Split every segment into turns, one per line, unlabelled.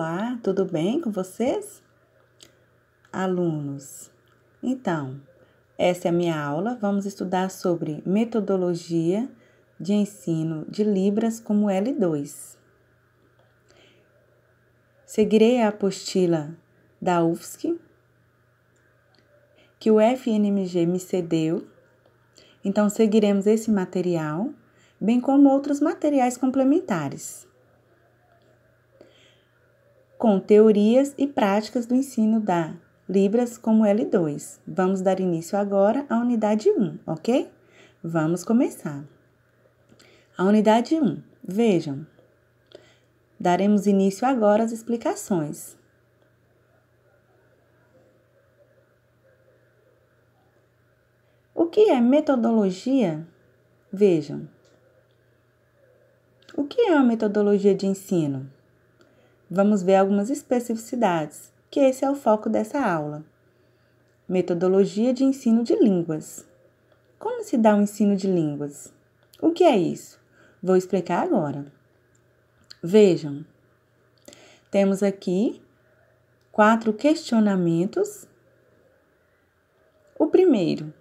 Olá, tudo bem com vocês? Alunos, então, essa é a minha aula. Vamos estudar sobre metodologia de ensino de Libras como L2. Seguirei a apostila da UFSC, que o FNMG me cedeu. Então, seguiremos esse material, bem como outros materiais complementares, com teorias e práticas do ensino da Libras como L2. Vamos dar início agora à unidade 1, ok? Vamos começar. A unidade 1, vejam. Daremos início agora às explicações. O que é metodologia? Vejam. O que é uma metodologia de ensino? Vamos ver algumas especificidades, que esse é o foco dessa aula. Metodologia de ensino de línguas. Como se dá o ensino de línguas? O que é isso? Vou explicar agora. Vejam, temos aqui 4 questionamentos. O primeiro,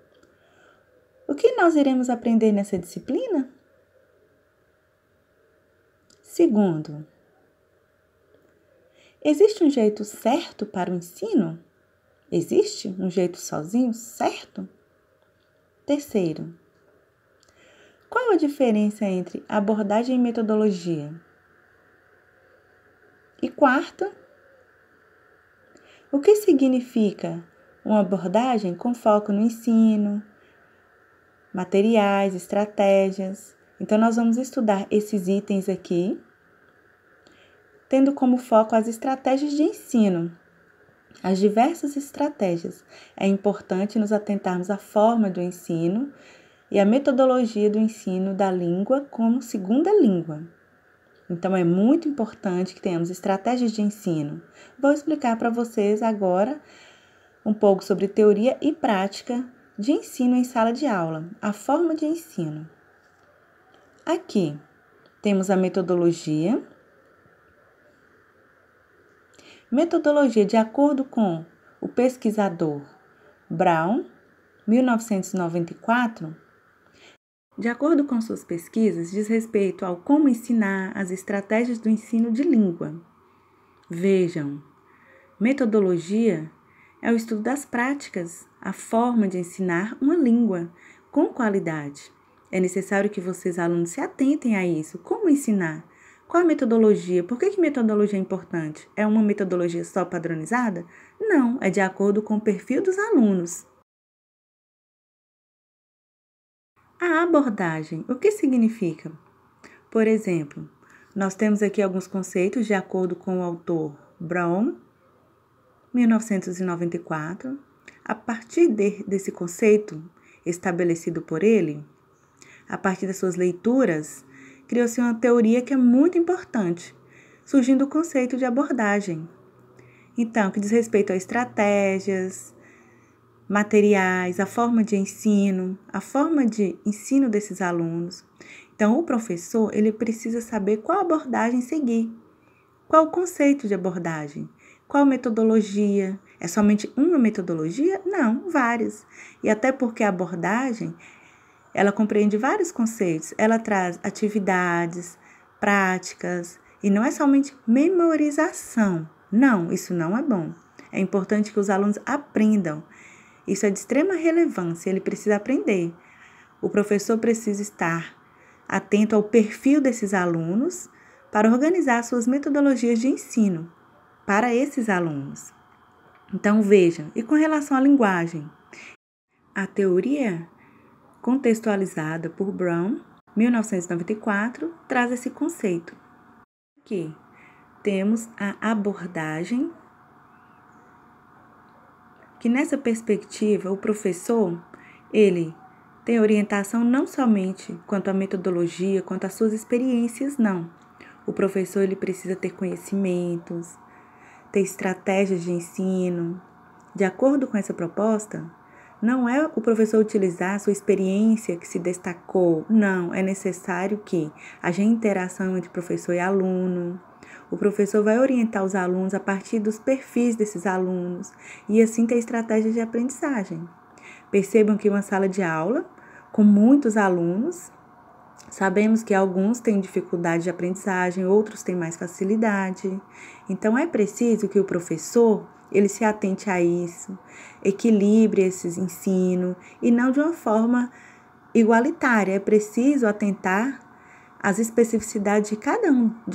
o que nós iremos aprender nessa disciplina? Segundo, existe um jeito certo para o ensino? Existe um jeito sozinho certo? Terceiro, qual a diferença entre abordagem e metodologia? E quarto, o que significa uma abordagem com foco no ensino, materiais, estratégias? Então, nós vamos estudar esses itens aqui, tendo como foco as estratégias de ensino, as diversas estratégias. É importante nos atentarmos à forma do ensino e à metodologia do ensino da língua como segunda língua. Então, é muito importante que tenhamos estratégias de ensino. Vou explicar para vocês agora um pouco sobre teoria e prática de ensino em sala de aula, a forma de ensino. Aqui temos a metodologia. Metodologia de acordo com o pesquisador Brown, 1994, de acordo com suas pesquisas, diz respeito ao como ensinar, as estratégias do ensino de língua. Vejam, metodologia é o estudo das práticas, a forma de ensinar uma língua com qualidade. É necessário que vocês, alunos, se atentem a isso. Como ensinar? Qual a metodologia? Por que metodologia é importante? É uma metodologia só padronizada? Não, é de acordo com o perfil dos alunos. A abordagem, o que significa? Por exemplo, nós temos aqui alguns conceitos de acordo com o autor Brown, 1994. A partir desse conceito estabelecido por ele, a partir das suas leituras, criou-se uma teoria que é muito importante, surgindo o conceito de abordagem. Então, que diz respeito a estratégias, materiais, a forma de ensino desses alunos. Então, o professor, ele precisa saber qual abordagem seguir, qual o conceito de abordagem, qual metodologia. É somente uma metodologia? Não, várias. E até porque a abordagem, ela compreende vários conceitos, ela traz atividades, práticas, e não é somente memorização. Não, isso não é bom. É importante que os alunos aprendam. Isso é de extrema relevância, ele precisa aprender. O professor precisa estar atento ao perfil desses alunos para organizar suas metodologias de ensino para esses alunos. Então, vejam, e com relação à linguagem? A teoria contextualizada por Brown, 1994, traz esse conceito. Aqui temos a abordagem, que nessa perspectiva o professor, ele tem orientação não somente quanto à metodologia, quanto às suas experiências, não. O professor, ele precisa ter conhecimentos, ter estratégias de ensino. De acordo com essa proposta, não é o professor utilizar a sua experiência que se destacou, não, é necessário que haja interação entre professor e aluno, O professor vai orientar os alunos a partir dos perfis desses alunos e assim ter estratégias de aprendizagem. Percebam que uma sala de aula com muitos alunos, sabemos que alguns têm dificuldade de aprendizagem, outros têm mais facilidade. Então, é preciso que o professor ele se atente a isso, equilibre esse ensino e não de uma forma igualitária. É preciso atentar às especificidades de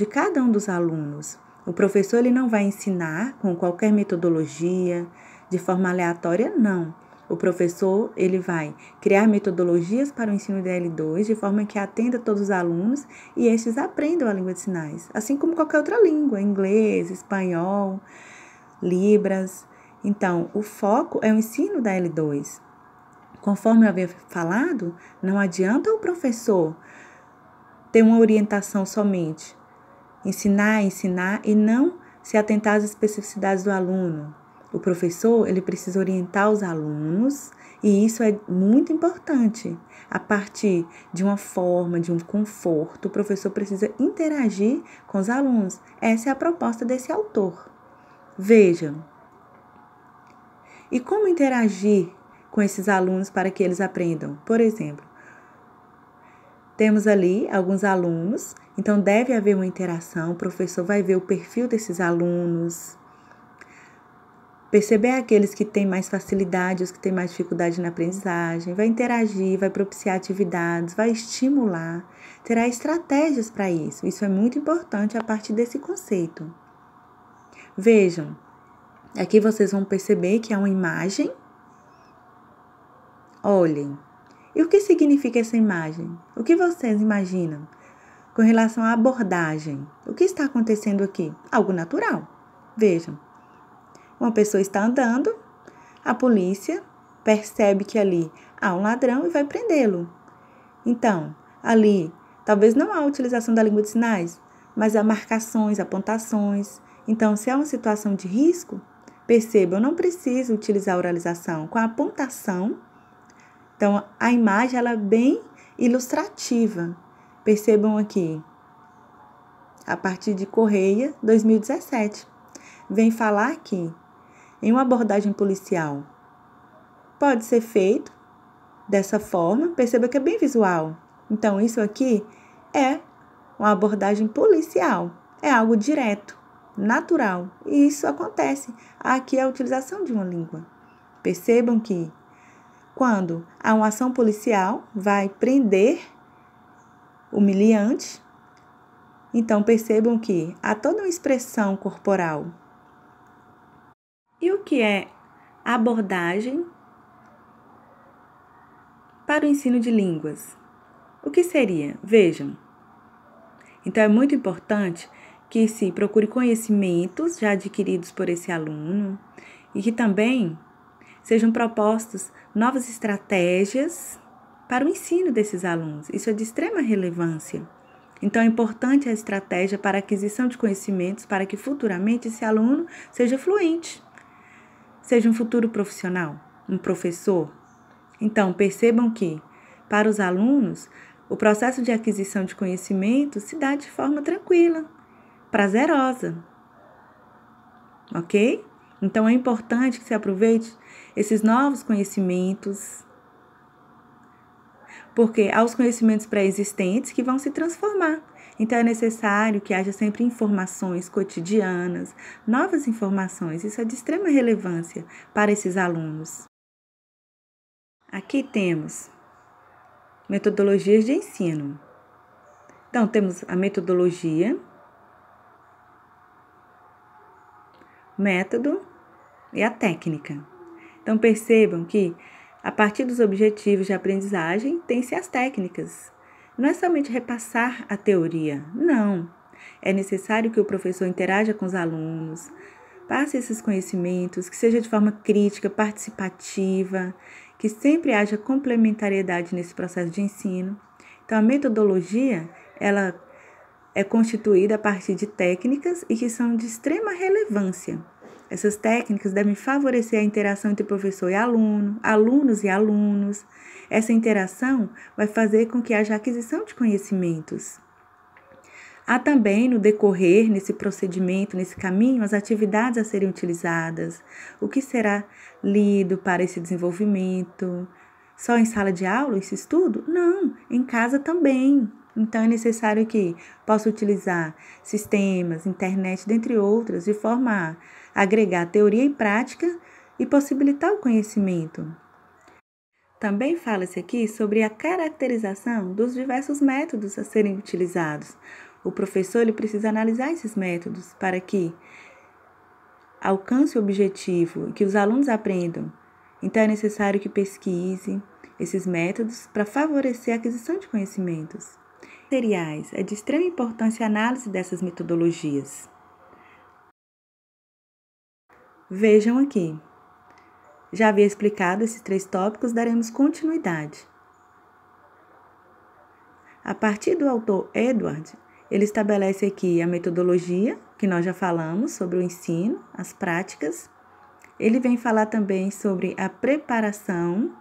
cada um dos alunos. O professor ele não vai ensinar com qualquer metodologia, de forma aleatória, não. O professor ele vai criar metodologias para o ensino da L2 de forma que atenda todos os alunos e estes aprendam a língua de sinais, assim como qualquer outra língua, inglês, espanhol, libras. Então, o foco é o ensino da L2. Conforme eu havia falado, não adianta o professor ter uma orientação somente, ensinar e não se atentar às especificidades do aluno. O professor, ele precisa orientar os alunos e isso é muito importante. A partir de uma forma, de um conforto, o professor precisa interagir com os alunos. Essa é a proposta desse autor. Vejam. E como interagir com esses alunos para que eles aprendam? Por exemplo, temos ali alguns alunos, então deve haver uma interação, o professor vai ver o perfil desses alunos, perceber aqueles que têm mais facilidade, os que têm mais dificuldade na aprendizagem, vai interagir, vai propiciar atividades, vai estimular, terá estratégias para isso. Isso é muito importante a partir desse conceito. Vejam, aqui vocês vão perceber que há uma imagem. Olhem. E o que significa essa imagem? O que vocês imaginam com relação à abordagem? O que está acontecendo aqui? Algo natural. Vejam. Uma pessoa está andando, a polícia percebe que ali há um ladrão e vai prendê-lo. Então, ali, talvez não há a utilização da língua de sinais, mas há marcações, apontações. Então, se há uma situação de risco, percebam, eu não preciso utilizar a oralização. Com a apontação, então, a imagem ela é bem ilustrativa. Percebam aqui, a partir de Correia, 2017, vem falar que em uma abordagem policial pode ser feito dessa forma, perceba que é bem visual. Então, isso aqui é uma abordagem policial, é algo direto, natural, e isso acontece. Aqui é a utilização de uma língua. Percebam que quando há uma ação policial, vai prender o meliante, então percebam que há toda uma expressão corporal. E o que é abordagem para o ensino de línguas? O que seria? Vejam. Então, é muito importante que se procure conhecimentos já adquiridos por esse aluno e que também sejam propostas novas estratégias para o ensino desses alunos. Isso é de extrema relevância. Então, é importante a estratégia para a aquisição de conhecimentos para que futuramente esse aluno seja fluente, seja um futuro profissional, um professor. Então, percebam que, para os alunos, o processo de aquisição de conhecimento se dá de forma tranquila, prazerosa. Ok? Então, é importante que se aproveite esses novos conhecimentos, porque há os conhecimentos pré-existentes que vão se transformar. Então, é necessário que haja sempre informações cotidianas, novas informações. Isso é de extrema relevância para esses alunos. Aqui temos metodologias de ensino. Então, temos a metodologia, método e a técnica. Então, percebam que, a partir dos objetivos de aprendizagem, tem-se as técnicas. Não é somente repassar a teoria, não. É necessário que o professor interaja com os alunos, passe esses conhecimentos, que seja de forma crítica, participativa, que sempre haja complementariedade nesse processo de ensino. Então, a metodologia, ela é constituída a partir de técnicas e que são de extrema relevância. Essas técnicas devem favorecer a interação entre professor e aluno, alunos e alunos. Essa interação vai fazer com que haja aquisição de conhecimentos. Há também, no decorrer, nesse procedimento, nesse caminho, as atividades a serem utilizadas, o que será lido para esse desenvolvimento. Só em sala de aula esse estudo? Não, em casa também. Então, é necessário que possa utilizar sistemas, internet, dentre outras, de forma a agregar teoria e prática e possibilitar o conhecimento. Também fala-se aqui sobre a caracterização dos diversos métodos a serem utilizados. O professor ele precisa analisar esses métodos para que alcance o objetivo e que os alunos aprendam. Então, é necessário que pesquise esses métodos para favorecer a aquisição de conhecimentos. Materiais. É de extrema importância a análise dessas metodologias. Vejam aqui. Já havia explicado esses 3 tópicos, daremos continuidade. A partir do autor Edward, ele estabelece aqui a metodologia, que nós já falamos, sobre o ensino, as práticas. Ele vem falar também sobre a preparação,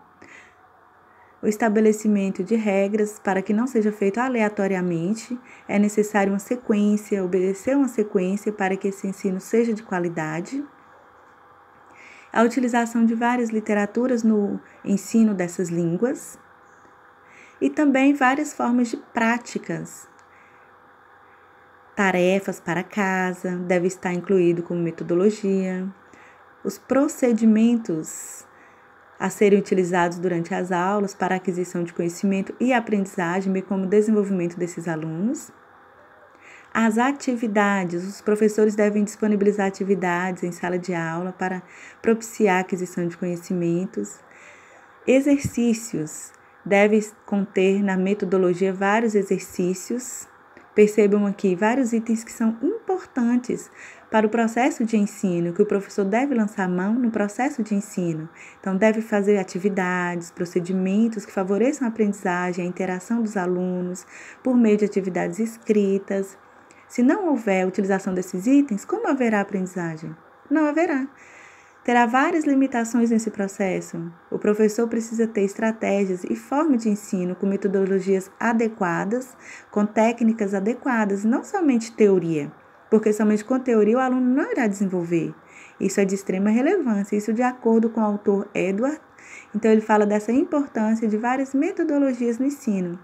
o estabelecimento de regras para que não seja feito aleatoriamente. É necessário uma sequência, obedecer uma sequência para que esse ensino seja de qualidade. A utilização de várias literaturas no ensino dessas línguas. E também várias formas de práticas. Tarefas para casa, deve estar incluído como metodologia. Os procedimentos a serem utilizados durante as aulas para a aquisição de conhecimento e aprendizagem, bem como o desenvolvimento desses alunos. As atividades, os professores devem disponibilizar atividades em sala de aula para propiciar a aquisição de conhecimentos. Exercícios, deve conter na metodologia vários exercícios. Percebam aqui vários itens que são importantes para o processo de ensino, que o professor deve lançar mão no processo de ensino. Então, deve fazer atividades, procedimentos que favoreçam a aprendizagem, a interação dos alunos, por meio de atividades escritas. Se não houver utilização desses itens, como haverá aprendizagem? Não haverá. Terá várias limitações nesse processo. O professor precisa ter estratégias e forma de ensino com metodologias adequadas, com técnicas adequadas, não somente teoria, porque somente com teoria o aluno não irá desenvolver. Isso é de extrema relevância, isso de acordo com o autor Edward. Então, ele fala dessa importância de várias metodologias no ensino,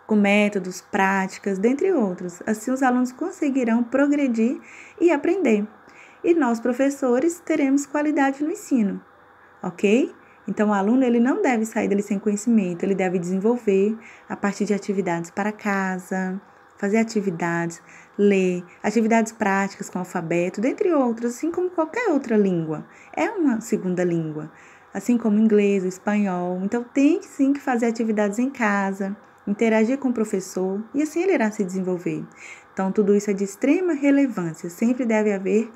com métodos, práticas, dentre outros. Assim, os alunos conseguirão progredir e aprender. E nós, professores, teremos qualidade no ensino, ok? Então, o aluno ele não deve sair dele sem conhecimento, ele deve desenvolver a partir de atividades para casa, fazer atividades, ler, atividades práticas com alfabeto, dentre outras, assim como qualquer outra língua. É uma segunda língua, assim como o inglês, o espanhol. Então, tem sim que fazer atividades em casa, interagir com o professor e assim ele irá se desenvolver. Então, tudo isso é de extrema relevância, sempre deve haver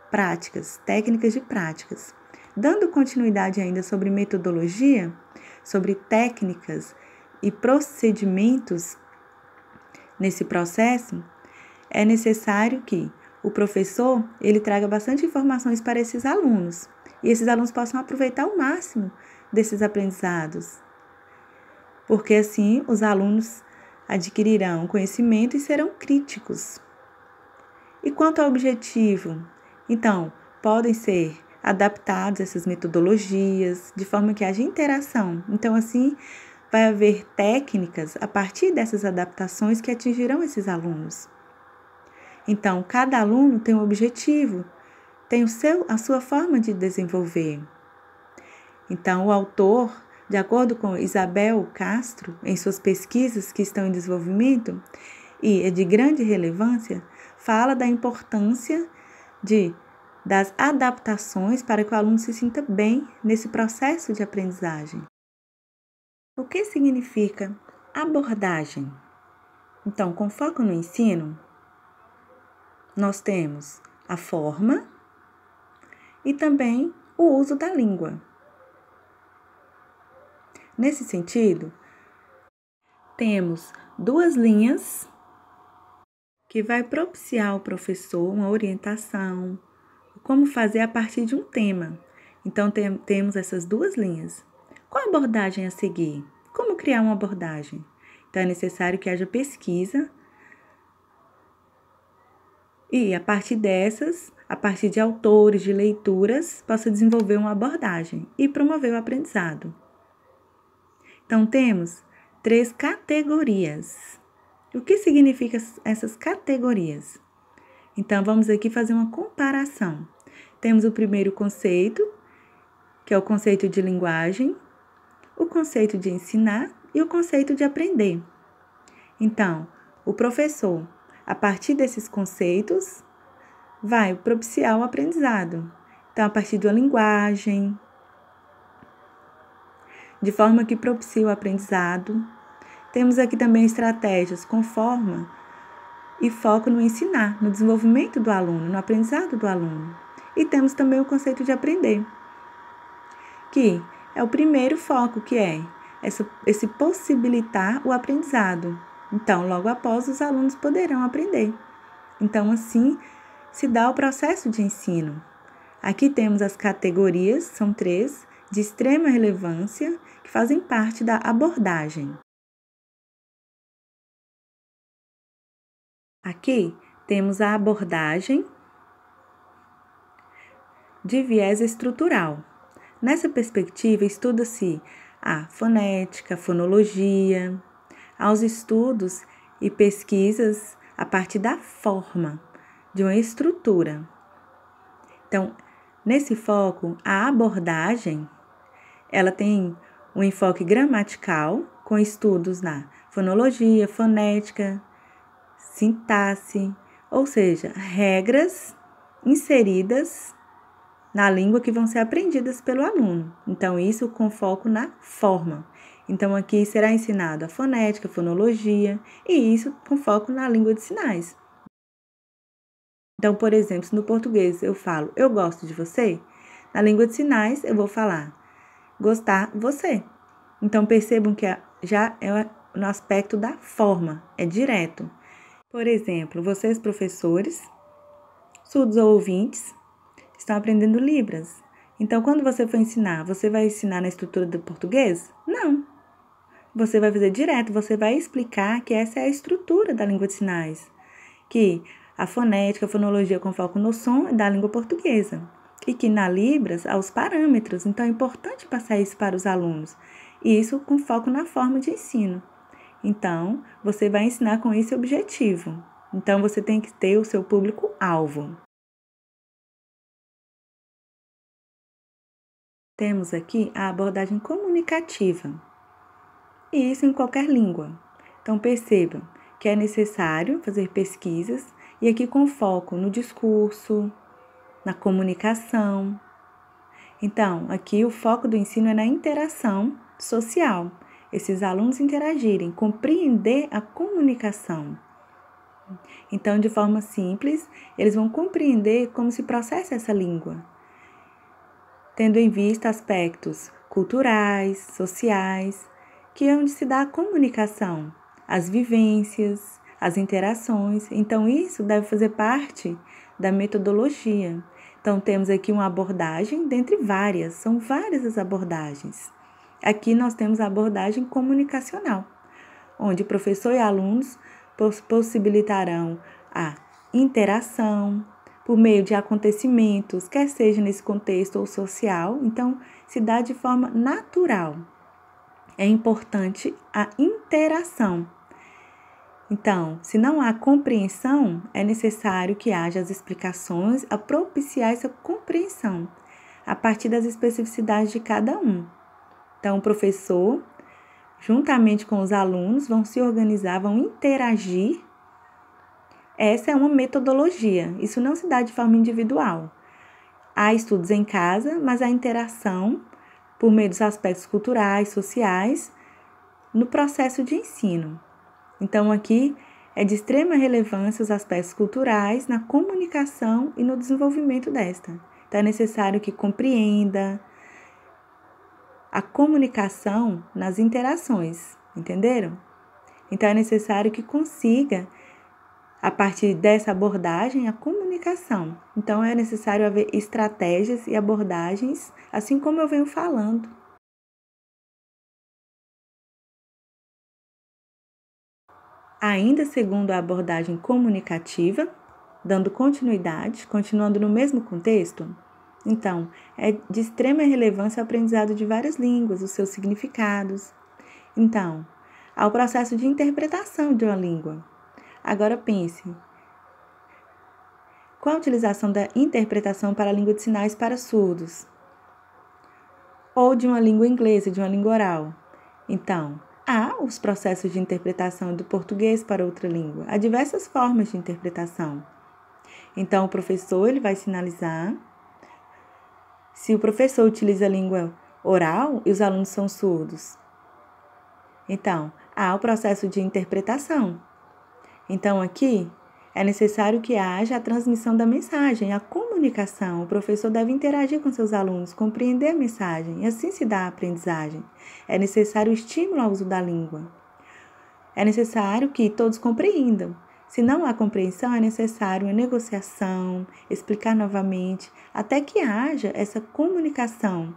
práticas, técnicas de práticas. Dando continuidade ainda sobre metodologia, sobre técnicas e procedimentos nesse processo, é necessário que o professor ele traga bastante informações para esses alunos e esses alunos possam aproveitar ao máximo desses aprendizados, porque assim os alunos adquirirão conhecimento e serão críticos. E quanto ao objetivo? Então, podem ser adaptadas essas metodologias de forma que haja interação. Então, assim, vai haver técnicas a partir dessas adaptações que atingirão esses alunos. Então, cada aluno tem um objetivo, tem a sua forma de desenvolver. Então, o autor, de acordo com Isabel Castro, em suas pesquisas que estão em desenvolvimento e é de grande relevância, fala da importância das adaptações para que o aluno se sinta bem nesse processo de aprendizagem. O que significa abordagem? Então, com foco no ensino, nós temos a forma e também o uso da língua. Nesse sentido, temos 2 linhas que vai propiciar ao professor uma orientação, como fazer a partir de um tema. Então, temos essas 2 linhas. Qual abordagem a seguir? Como criar uma abordagem? Então, é necessário que haja pesquisa E, a partir dessas, a partir de autores, de leituras, possa desenvolver uma abordagem e promover o aprendizado. Então, temos 3 categorias. O que significam essas categorias? Então, vamos aqui fazer uma comparação. Temos o primeiro conceito, que é o conceito de linguagem, o conceito de ensinar e o conceito de aprender. Então, o professor, a partir desses conceitos, vai propiciar o aprendizado. Então, a partir da linguagem, de forma que propicia o aprendizado. Temos aqui também estratégias com forma e foco no ensinar, no desenvolvimento do aluno, no aprendizado do aluno. E temos também o conceito de aprender, que é o primeiro foco, que é esse possibilitar o aprendizado. Então, logo após, os alunos poderão aprender. Então, assim, se dá o processo de ensino. Aqui temos as categorias, são 3, de extrema relevância, que fazem parte da abordagem. Aqui temos a abordagem de viés estrutural. Nessa perspectiva, estuda-se a fonética, a fonologia, aos estudos e pesquisas a partir da forma, de uma estrutura. Então, nesse foco, a abordagem, ela tem um enfoque gramatical, com estudos na fonologia, fonética, sintaxe, ou seja, regras inseridas na língua que vão ser aprendidas pelo aluno. Então, isso com foco na forma. Então, aqui será ensinado a fonética, a fonologia, e isso com foco na língua de sinais. Então, por exemplo, se no português eu falo eu gosto de você, na língua de sinais eu vou falar gostar você. Então, percebam que já é no aspecto da forma, é direto. Por exemplo, vocês professores, surdos ou ouvintes, estão aprendendo Libras. Então, quando você for ensinar, você vai ensinar na estrutura do português? Não. Você vai fazer direto, você vai explicar que essa é a estrutura da língua de sinais, que a fonética, a fonologia com foco no som é da língua portuguesa, e que na Libras há os parâmetros, então é importante passar isso para os alunos, e isso com foco na forma de ensino. Então, você vai ensinar com esse objetivo. Então, você tem que ter o seu público-alvo. Temos aqui a abordagem comunicativa, e isso em qualquer língua. Então, percebam que é necessário fazer pesquisas, e aqui com foco no discurso, na comunicação. Então, aqui o foco do ensino é na interação social. Esses alunos interagirem, compreender a comunicação. Então, de forma simples, eles vão compreender como se processa essa língua, tendo em vista aspectos culturais, sociais, que é onde se dá a comunicação, as vivências, as interações. Então, isso deve fazer parte da metodologia. Então, temos aqui uma abordagem dentre várias, são várias as abordagens. Aqui nós temos a abordagem comunicacional, onde professor e alunos possibilitarão a interação por meio de acontecimentos, quer seja nesse contexto ou social, então se dá de forma natural. É importante a interação. Então, se não há compreensão, é necessário que haja as explicações a propiciar essa compreensão, a partir das especificidades de cada um. Então, o professor, juntamente com os alunos, vão se organizar, vão interagir. Essa é uma metodologia, isso não se dá de forma individual. Há estudos em casa, mas a interação, por meio dos aspectos culturais, sociais, no processo de ensino. Então, aqui é de extrema relevância os aspectos culturais na comunicação e no desenvolvimento desta. Então, é necessário que compreenda a comunicação nas interações, entenderam? Então, é necessário que consiga, a partir dessa abordagem, a comunicação. Então, é necessário haver estratégias e abordagens, assim como eu venho falando. Ainda segundo a abordagem comunicativa, dando continuidade, continuando no mesmo contexto? Então, é de extrema relevância o aprendizado de várias línguas, os seus significados. Então, há o processo de interpretação de uma língua. Agora pense, qual a utilização da interpretação para a língua de sinais para surdos? Ou de uma língua inglesa, de uma língua oral? Então, há os processos de interpretação do português para outra língua. Há diversas formas de interpretação. Então, o professor ele vai sinalizar. Se o professor utiliza a língua oral e os alunos são surdos, então, há o processo de interpretação. Então, aqui, é necessário que haja a transmissão da mensagem, a comunicação. O professor deve interagir com seus alunos, compreender a mensagem, e assim se dá a aprendizagem. É necessário o estímulo ao uso da língua. É necessário que todos compreendam. Se não há compreensão, é necessário uma negociação, explicar novamente, até que haja essa comunicação.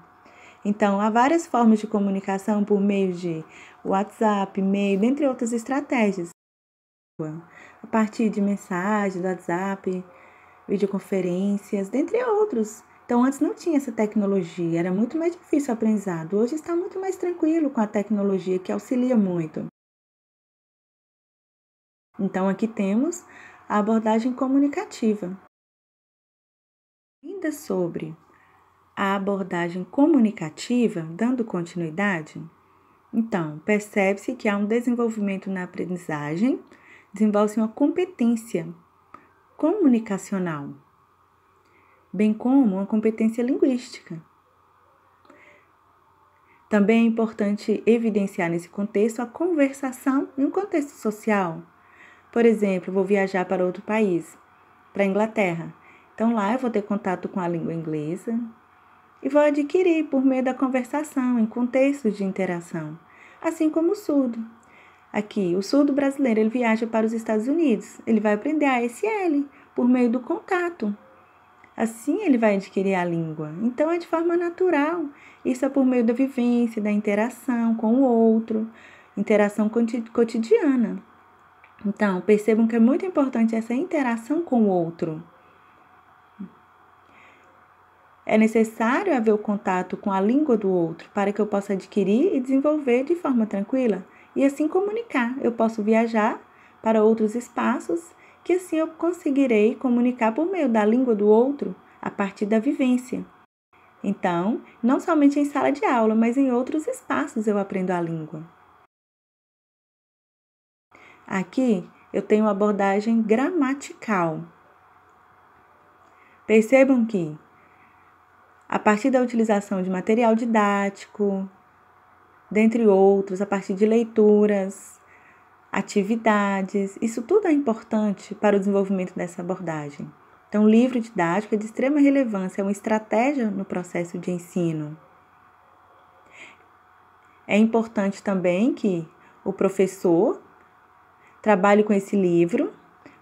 Então, há várias formas de comunicação por meio de WhatsApp, e-mail, dentre outras estratégias. A partir de mensagens do WhatsApp, videoconferências, dentre outros. Então, antes não tinha essa tecnologia, era muito mais difícil o aprendizado. Hoje está muito mais tranquilo com a tecnologia, que auxilia muito. Então, aqui temos a abordagem comunicativa. Ainda sobre a abordagem comunicativa, dando continuidade, então, percebe-se que há um desenvolvimento na aprendizagem, desenvolve-se uma competência comunicacional, bem como uma competência linguística. Também é importante evidenciar nesse contexto a conversação em um contexto social. Por exemplo, vou viajar para outro país, para a Inglaterra. Então, lá eu vou ter contato com a língua inglesa e vou adquirir por meio da conversação, em contextos de interação, assim como o surdo. Aqui, o surdo brasileiro, ele viaja para os Estados Unidos, ele vai aprender a ASL por meio do contato. Assim, ele vai adquirir a língua. Então, é de forma natural. Isso é por meio da vivência, da interação com o outro, interação cotidiana. Então, percebam que é muito importante essa interação com o outro. É necessário haver o contato com a língua do outro para que eu possa adquirir e desenvolver de forma tranquila e assim comunicar. Eu posso viajar para outros espaços que assim eu conseguirei comunicar por meio da língua do outro a partir da vivência. Então, não somente em sala de aula, mas em outros espaços eu aprendo a língua. Aqui eu tenho uma abordagem gramatical. Percebam que a partir da utilização de material didático, dentre outros, a partir de leituras, atividades, isso tudo é importante para o desenvolvimento dessa abordagem. Então, o livro didático é de extrema relevância, é uma estratégia no processo de ensino. É importante também que o professor trabalhe com esse livro,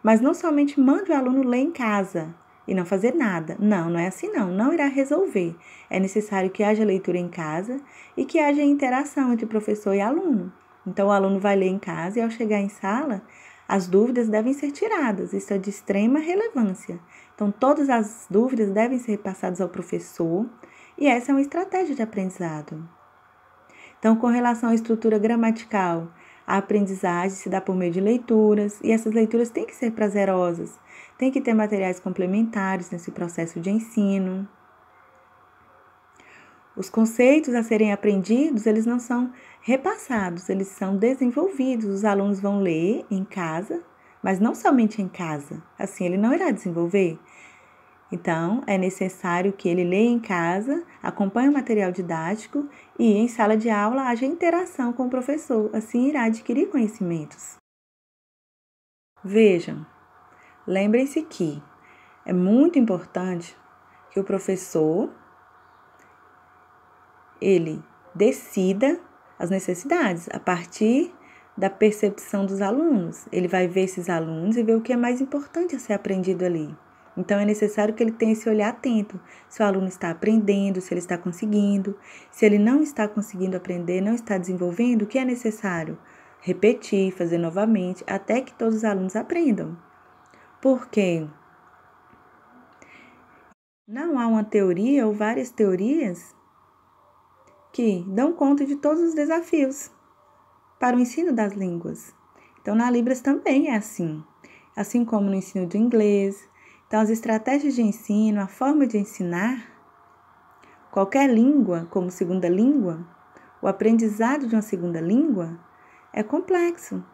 mas não somente mande o aluno ler em casa e não fazer nada. Não é assim não irá resolver. É necessário que haja leitura em casa e que haja interação entre professor e aluno. Então, o aluno vai ler em casa e, ao chegar em sala, as dúvidas devem ser tiradas. Isso é de extrema relevância. Então, todas as dúvidas devem ser passadas ao professor e essa é uma estratégia de aprendizado. Então, com relação à estrutura gramatical, a aprendizagem se dá por meio de leituras e essas leituras têm que ser prazerosas. Tem que ter materiais complementares nesse processo de ensino. Os conceitos a serem aprendidos, eles não são repassados, eles são desenvolvidos. Os alunos vão ler em casa, mas não somente em casa. Assim, ele não irá desenvolver. Então, é necessário que ele leia em casa, acompanhe o material didático e, em sala de aula, haja interação com o professor. Assim, irá adquirir conhecimentos. Vejam. Lembrem-se que é muito importante que o professor ele decida as necessidades a partir da percepção dos alunos. Ele vai ver esses alunos e ver o que é mais importante a ser aprendido ali. Então, é necessário que ele tenha esse olhar atento. Se o aluno está aprendendo, se ele está conseguindo. Se ele não está conseguindo aprender, não está desenvolvendo, o que é necessário? Repetir, fazer novamente, até que todos os alunos aprendam. Por quê? Não há uma teoria ou várias teorias que dão conta de todos os desafios para o ensino das línguas. Então, na Libras também é assim como no ensino do inglês. Então, as estratégias de ensino, a forma de ensinar qualquer língua como segunda língua, o aprendizado de uma segunda língua é complexo,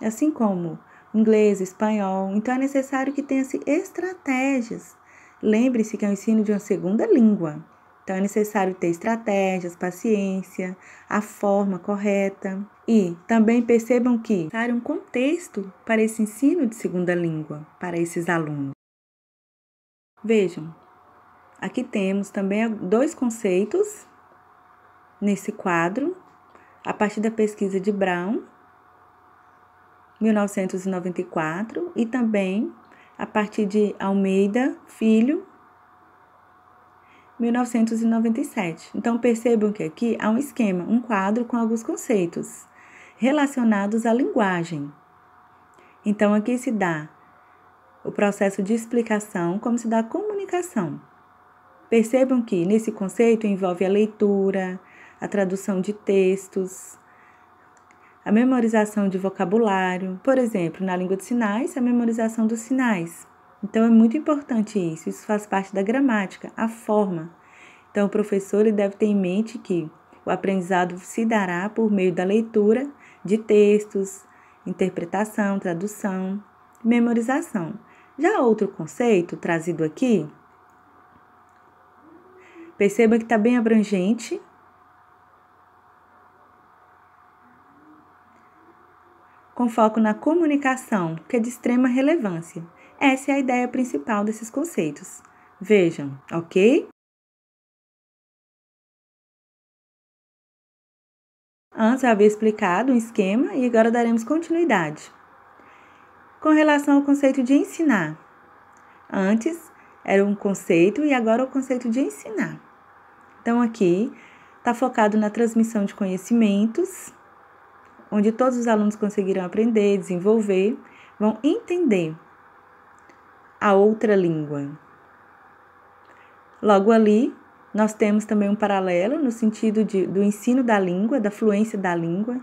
assim como inglês, espanhol. Então, é necessário que tenha-se estratégias. Lembre-se que é o ensino de uma segunda língua. Então, é necessário ter estratégias, paciência, a forma correta. E também percebam que há um contexto para esse ensino de segunda língua, para esses alunos. Vejam, aqui temos também 2 conceitos nesse quadro, a partir da pesquisa de Brown, 1994, e também a partir de Almeida Filho, 1997. Então, percebam que aqui há um esquema, um quadro com alguns conceitos relacionados à linguagem. Então, aqui se dá o processo de explicação, como se dá a comunicação. Percebam que nesse conceito envolve a leitura, a tradução de textos, a memorização de vocabulário. Por exemplo, na língua de sinais, a memorização dos sinais. Então, é muito importante isso faz parte da gramática, a forma. Então, o professor ele deve ter em mente que o aprendizado se dará por meio da leitura de textos, interpretação, tradução, memorização. Já outro conceito trazido aqui, perceba que está bem abrangente. Com foco na comunicação, que é de extrema relevância. Essa é a ideia principal desses conceitos. Vejam, ok? Antes eu havia explicado um esquema e agora daremos continuidade. Com relação ao conceito de ensinar. Antes era um conceito e agora é o conceito de ensinar. Então aqui está focado na transmissão de conhecimentos, onde todos os alunos conseguirão aprender, desenvolver, vão entender a outra língua. Logo ali, nós temos também um paralelo no sentido do ensino da língua, da fluência da língua.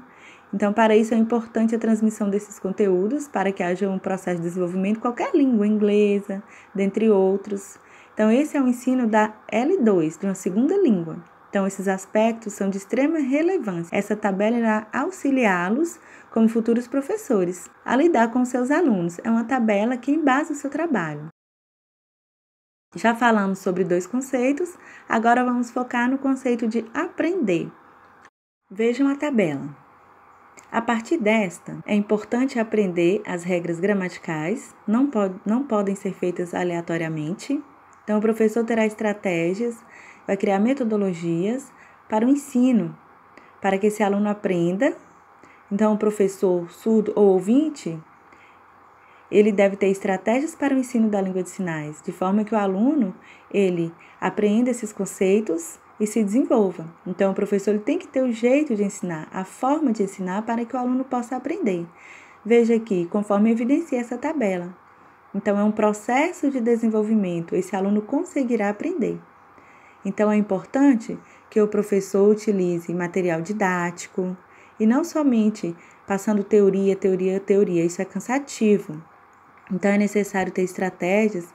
Então, para isso é importante a transmissão desses conteúdos, para que haja um processo de desenvolvimento de qualquer língua, inglesa, dentre outros. Então, esse é o ensino da L2, de uma segunda língua. Então, esses aspectos são de extrema relevância. Essa tabela irá auxiliá-los, como futuros professores, a lidar com seus alunos. É uma tabela que embasa o seu trabalho. Já falamos sobre 2 conceitos, agora vamos focar no conceito de aprender. Vejam a tabela. A partir desta, é importante aprender as regras gramaticais, não podem ser feitas aleatoriamente. Então, o professor terá estratégias, vai criar metodologias para o ensino, para que esse aluno aprenda. Então, o professor surdo ou ouvinte, ele deve ter estratégias para o ensino da língua de sinais, de forma que o aluno, ele aprenda esses conceitos e se desenvolva. Então, o professor ele tem que ter o jeito de ensinar, a forma de ensinar para que o aluno possa aprender. Veja aqui, conforme evidencia essa tabela. Então, é um processo de desenvolvimento, esse aluno conseguirá aprender. Então, é importante que o professor utilize material didático e não somente passando teoria, isso é cansativo. Então, é necessário ter estratégias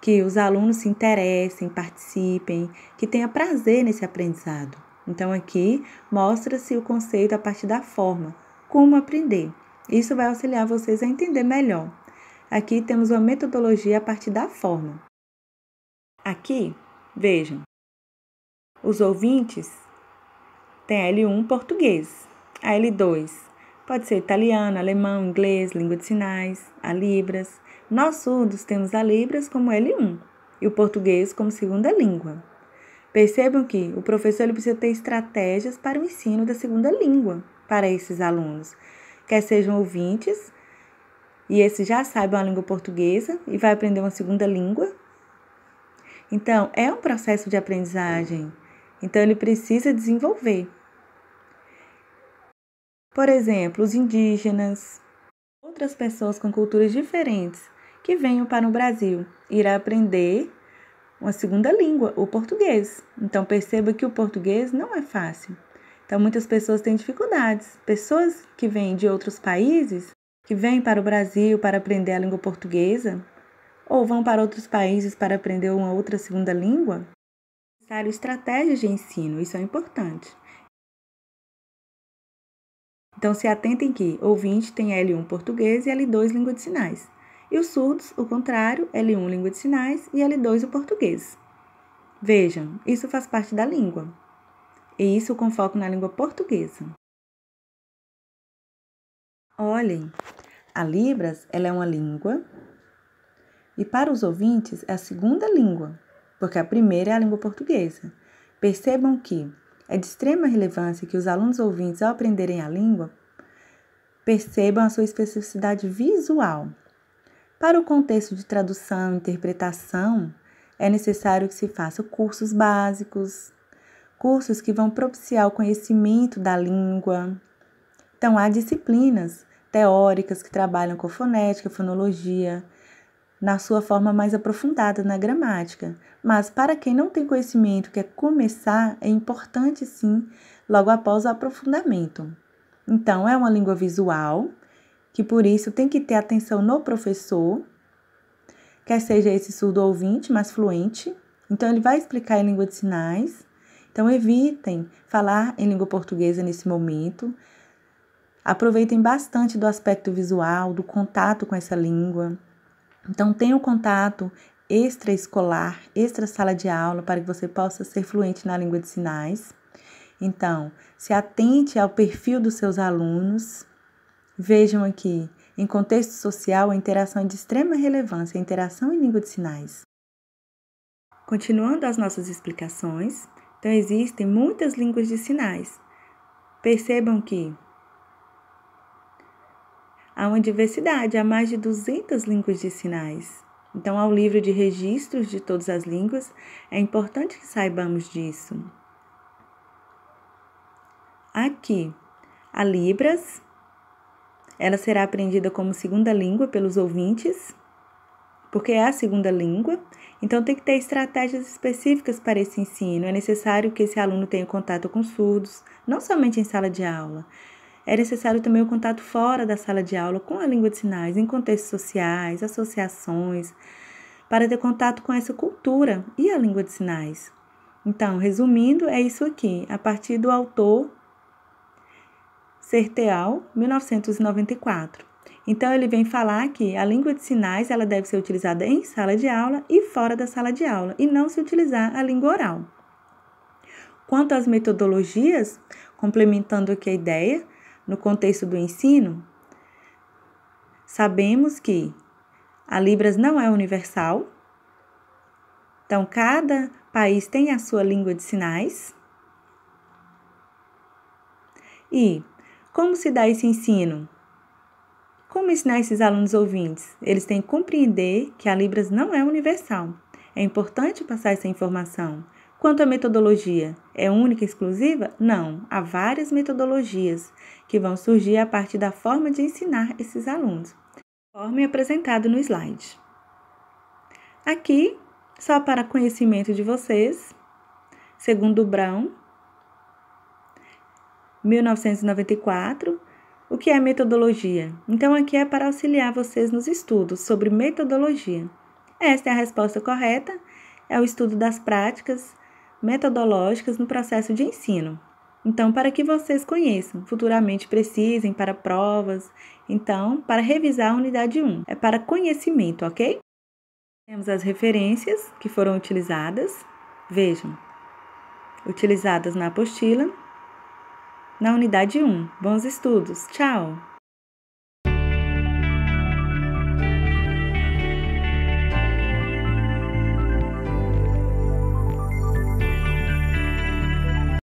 que os alunos se interessem, participem, que tenham prazer nesse aprendizado. Então, aqui mostra-se o conceito a partir da forma, como aprender. Isso vai auxiliar vocês a entender melhor. Aqui temos uma metodologia a partir da forma. Aqui, vejam, os ouvintes têm a L1 português, a L2 pode ser italiano, alemão, inglês, língua de sinais, a Libras. Nós surdos temos a Libras como L1 e o português como segunda língua. Percebam que o professor ele precisa ter estratégias para o ensino da segunda língua para esses alunos, quer sejam ouvintes e esses já saibam a língua portuguesa e vai aprender uma segunda língua. Então, é um processo de aprendizagem. Então, ele precisa desenvolver. Por exemplo, os indígenas, outras pessoas com culturas diferentes que venham para o Brasil, irá aprender uma segunda língua, o português. Então, perceba que o português não é fácil. Então, muitas pessoas têm dificuldades. Pessoas que vêm de outros países, que vêm para o Brasil para aprender a língua portuguesa, ou vão para outros países para aprender uma outra segunda língua, é necessário estratégias de ensino, isso é importante. Então, se atentem que ouvinte tem L1 português e L2 língua de sinais. E os surdos, o contrário, L1 língua de sinais e L2 o português. Vejam, isso faz parte da língua. E isso com foco na língua portuguesa. Olhem, a Libras ela é uma língua e para os ouvintes é a segunda língua, porque a primeira é a língua portuguesa. Percebam que é de extrema relevância que os alunos ouvintes, ao aprenderem a língua, percebam a sua especificidade visual. Para o contexto de tradução e interpretação, é necessário que se façam cursos básicos, cursos que vão propiciar o conhecimento da língua. Então, há disciplinas teóricas que trabalham com fonética, fonologia, na sua forma mais aprofundada na gramática. Mas para quem não tem conhecimento, quer começar, é importante sim, logo após o aprofundamento. Então, é uma língua visual, que por isso tem que ter atenção no professor, quer seja esse surdo ouvinte, mais fluente. Então, ele vai explicar em língua de sinais. Então, evitem falar em língua portuguesa nesse momento. Aproveitem bastante do aspecto visual, do contato com essa língua. Então, tenha um contato extraescolar, extra-sala de aula, para que você possa ser fluente na língua de sinais. Então, se atente ao perfil dos seus alunos. Vejam aqui, em contexto social, a interação é de extrema relevância, a interação em língua de sinais. Continuando as nossas explicações, então existem muitas línguas de sinais. Percebam que há uma diversidade, há mais de 200 línguas de sinais. Então, há um livro de registros de todas as línguas, é importante que saibamos disso. Aqui, a Libras, ela será aprendida como segunda língua pelos ouvintes, porque é a segunda língua, então tem que ter estratégias específicas para esse ensino. É necessário que esse aluno tenha contato com surdos, não somente em sala de aula. É necessário também o contato fora da sala de aula com a língua de sinais, em contextos sociais, associações, para ter contato com essa cultura e a língua de sinais. Então, resumindo, é isso aqui, a partir do autor Serteal, 1994. Então, ele vem falar que a língua de sinais ela deve ser utilizada em sala de aula e fora da sala de aula, e não se utilizar a língua oral. Quanto às metodologias, complementando aqui a ideia, no contexto do ensino, sabemos que a Libras não é universal, então cada país tem a sua língua de sinais. E como se dá esse ensino? Como ensinar esses alunos ouvintes? Eles têm que compreender que a Libras não é universal. É importante passar essa informação. Quanto à metodologia, é única e exclusiva? Não, há várias metodologias que vão surgir a partir da forma de ensinar esses alunos, conforme apresentado no slide. Aqui, só para conhecimento de vocês, segundo Brown, 1994, o que é metodologia? Então, aqui é para auxiliar vocês nos estudos sobre metodologia. Esta é a resposta correta, é o estudo das práticas metodológicas no processo de ensino. Então, para que vocês conheçam, futuramente precisem para provas, então, para revisar a unidade 1, é para conhecimento, ok? Temos as referências que foram utilizadas, vejam, utilizadas na apostila, na unidade 1. Bons estudos, tchau!